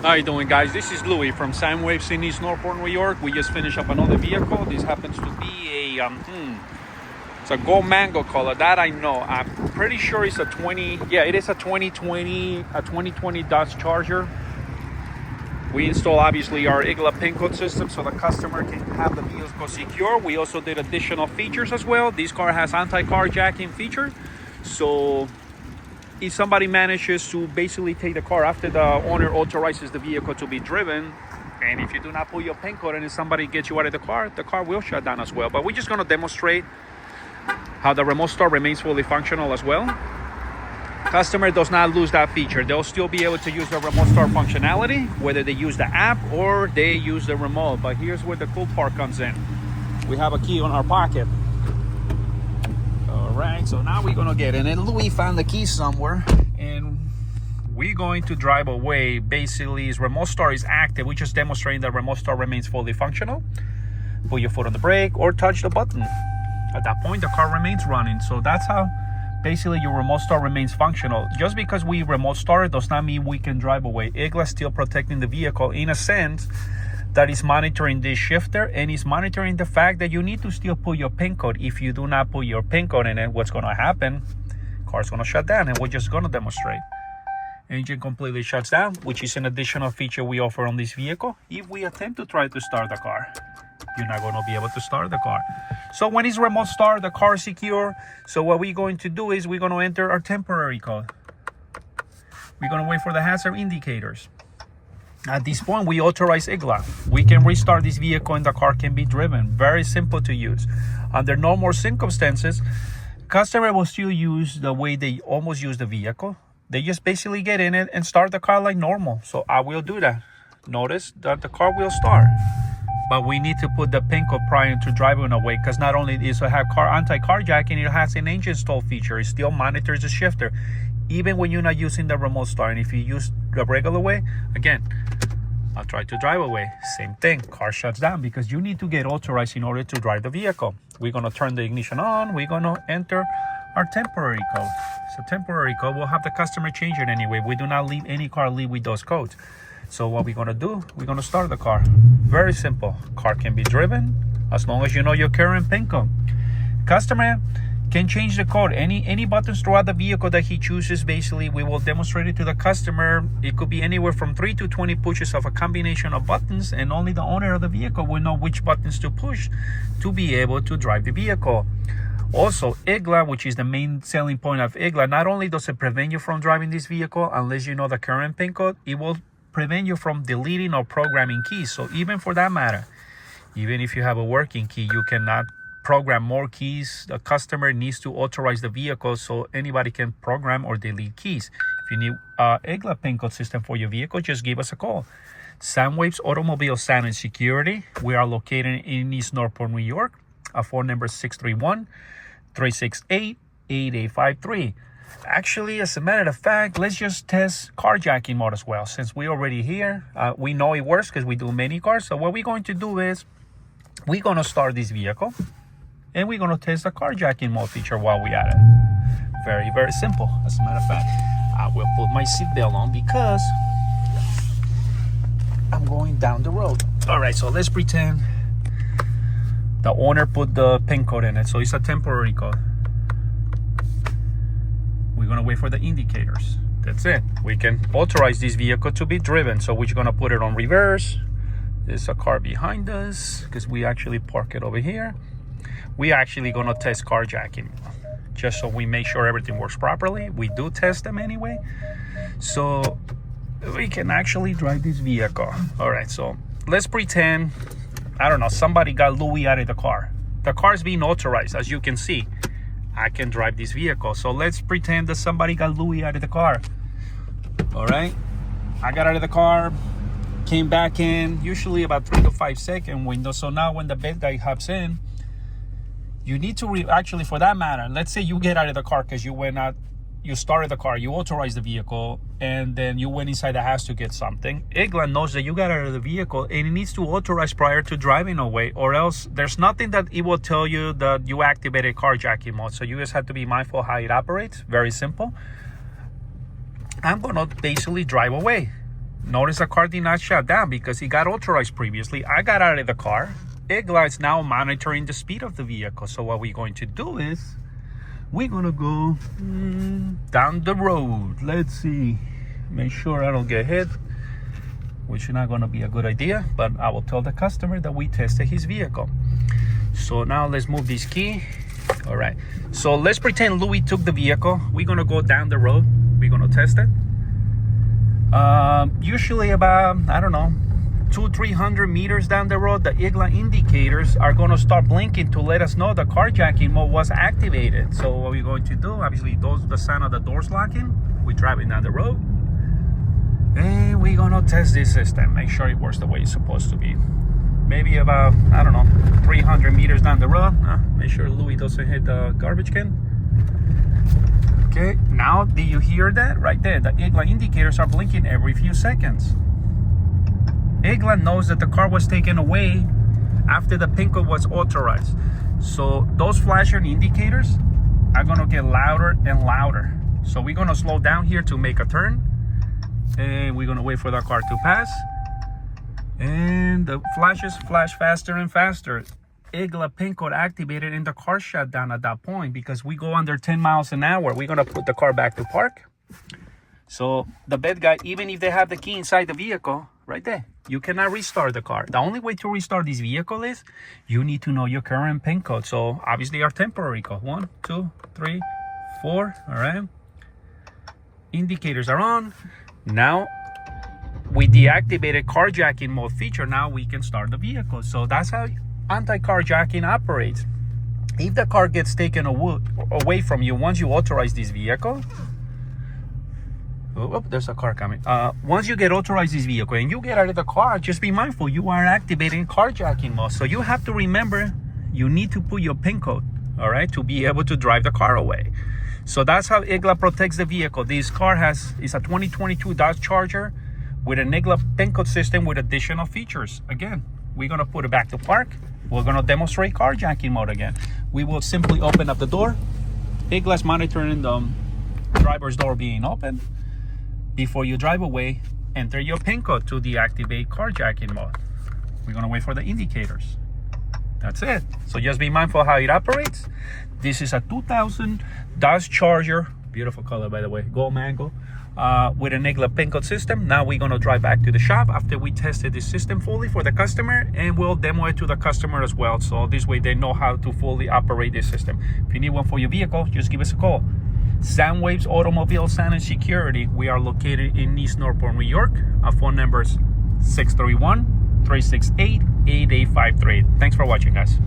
How you doing, guys? This is Louis from Waves in East Northport, New York. We just finished up another vehicle. This happens to be a it's a gold mango color. That I know. I'm pretty sure it's a 20. Yeah, it is a 2020 Dodge Charger. We installed obviously our IGLA Pincode system so the customer can have the vehicle secure. We also did additional features as well. This car has anti-carjacking feature, so if somebody manages to basically take the car after the owner authorizes the vehicle to be driven, and if you do not put your pin code and if somebody gets you out of the car will shut down as well. But we're just going to demonstrate how the remote start remains fully functional as well. Customer does not lose that feature. They'll still be able to use the remote start functionality, whether they use the app or they use the remote. But here's where the cool part comes in. We have a key on our pocket. Right, so now we're gonna get in, and Louis found the key somewhere, and we're going to drive away. Basically, his remote start is active. We're just demonstrating that remote start remains fully functional. Put your foot on the brake or touch the button. At that point, the car remains running. So that's how basically your remote start remains functional. Just because we remote start does not mean we can drive away. IGLA is still protecting the vehicle in a sense that is monitoring this shifter, and is monitoring the fact that you need to still put your pin code. If you do not put your pin code in it, what's going to happen? Car's going to shut down, and we're just going to demonstrate. Engine completely shuts down, which is an additional feature we offer on this vehicle. If we attempt to try to start the car, you're not going to be able to start the car. So when it's remote start, the car is secure. So what we're going to do is we're going to enter our temporary code. We're going to wait for the hazard indicators. At this point, we authorize IGLA. We can restart this vehicle and the car can be driven. Very simple to use. Under normal circumstances, customer will still use the way they almost use the vehicle. They just basically get in it and start the car like normal. So I will do that. Notice that the car will start. But we need to put the pin code prior to driving away, because not only does it have anti-carjacking, it has an engine stall feature. It still monitors the shifter, even when you're not using the remote start. And if you use the regular way, again, I'll try to drive away. Same thing, car shuts down because you need to get authorized in order to drive the vehicle. We're gonna turn the ignition on. We're gonna enter our temporary code. So temporary code, we'll have the customer change it anyway. We do not leave any car with those codes. So what we're gonna do, we're gonna start the car. Very simple. Car can be driven as long as you know your current pin code. Customer can change the code. Any buttons throughout the vehicle that he chooses, basically we will demonstrate it to the customer. It could be anywhere from 3 to 20 pushes of a combination of buttons, and only the owner of the vehicle will know which buttons to push to be able to drive the vehicle. Also, IGLA, which is the main selling point of IGLA, not only does it prevent you from driving this vehicle unless you know the current pin code, it will prevent you from deleting or programming keys. So even for that matter, even if you have a working key, you cannot program more keys. The customer needs to authorize the vehicle so anybody can program or delete keys. If you need IGLA pin code system for your vehicle, just give us a call. Waves Automobile Sound and Security. We are located in East Northport, New York. Our phone number is 631-368-8853. Actually, as a matter of fact, let's just test carjacking mode as well. Since we're already here, we know it works because we do many cars. So what we're going to do is we're going to start this vehicle and we're going to test the carjacking mode feature while we're at it. Very, very simple. As a matter of fact, I will put my seatbelt on because I'm going down the road. All right, so let's pretend the owner put the pin code in it. So it's a temporary code. We're gonna wait for the indicators. That's it. We can authorize this vehicle to be driven. So we're gonna put it on reverse. There's a car behind us because we actually park it over here. We actually gonna test carjacking just so we make sure everything works properly. We do test them anyway, so we can actually drive this vehicle. All right, so let's pretend, I don't know, somebody got Louis out of the car. The car is being authorized, as you can see. I can drive this vehicle. So let's pretend that somebody got Louis out of the car. All right, I got out of the car, came back in, usually about 3 to 5 second window. So now when the bad guy hops in, you need to actually, for that matter, let's say you get out of the car because you went out, you started the car, you authorized the vehicle, and then you went inside the house to get something. IGLA knows that you got out of the vehicle and it needs to authorize prior to driving away, or else there's nothing that it will tell you that you activated carjacking mode. So you just have to be mindful how it operates. Very simple. I'm gonna basically drive away. Notice the car did not shut down because it got authorized previously. I got out of the car. IGLA is now monitoring the speed of the vehicle. So what we're going to do is we're going to go down the road. Let's see. Make sure I don't get hit, which is not going to be a good idea. But I will tell the customer that we tested his vehicle. So now let's move this key. All right. So let's pretend Louis took the vehicle. We're going to go down the road. We're going to test it. Usually about, I don't know, 200-300 meters down the road, the IGLA indicators are going to start blinking to let us know the carjacking mode was activated. So what we're going to do, obviously, those the sign of the doors locking. We're driving down the road, and we're going to test this system, make sure it works the way it's supposed to be. Maybe about, I don't know, 300 meters down the road. Make sure Louis doesn't hit the garbage can. Okay, now do you hear that? Right there, the IGLA indicators are blinking every few seconds. IGLA knows that the car was taken away after the Pincode was authorized. So those flashing indicators are gonna get louder and louder. So we're gonna slow down here to make a turn, and we're gonna wait for the car to pass. And the flashes flash faster and faster. IGLA Pincode activated and the car shut down at that point because we go under 10 miles an hour. We're gonna put the car back to park. So the bad guy, even if they have the key inside the vehicle, right there, you cannot restart the car. The only way to restart this vehicle is you need to know your current PIN code. So obviously our temporary code, 1, 2, 3, 4, all right. Indicators are on. Now, with the activated carjacking mode feature, now we can start the vehicle. So that's how anti-carjacking operates. If the car gets taken away from you once you authorize this vehicle, there's a car coming. Once you get authorized this vehicle and you get out of the car, just be mindful you are activating carjacking mode. So you have to remember you need to put your PIN code, all right, to be able to drive the car away. So that's how IGLA protects the vehicle. This car is a 2022 Dodge Charger with an IGLA PIN code system with additional features. Again, we're gonna put it back to park. We're gonna demonstrate carjacking mode again. We will simply open up the door. IGLA's monitoring the driver's door being open. Before you drive away, enter your PIN code to deactivate carjacking mode. We're gonna wait for the indicators. That's it. So just be mindful how it operates. This is a 2000 Dodge Charger, beautiful color by the way, gold mango, with an IGLA PIN code system. Now we're gonna drive back to the shop after we tested this system fully for the customer, and we'll demo it to the customer as well. So this way they know how to fully operate this system. If you need one for your vehicle, just give us a call. Soundwaves Automobile Sound and Security. We are located in East Northport, New York. Our phone number is 631-368-8853. Thanks for watching, guys.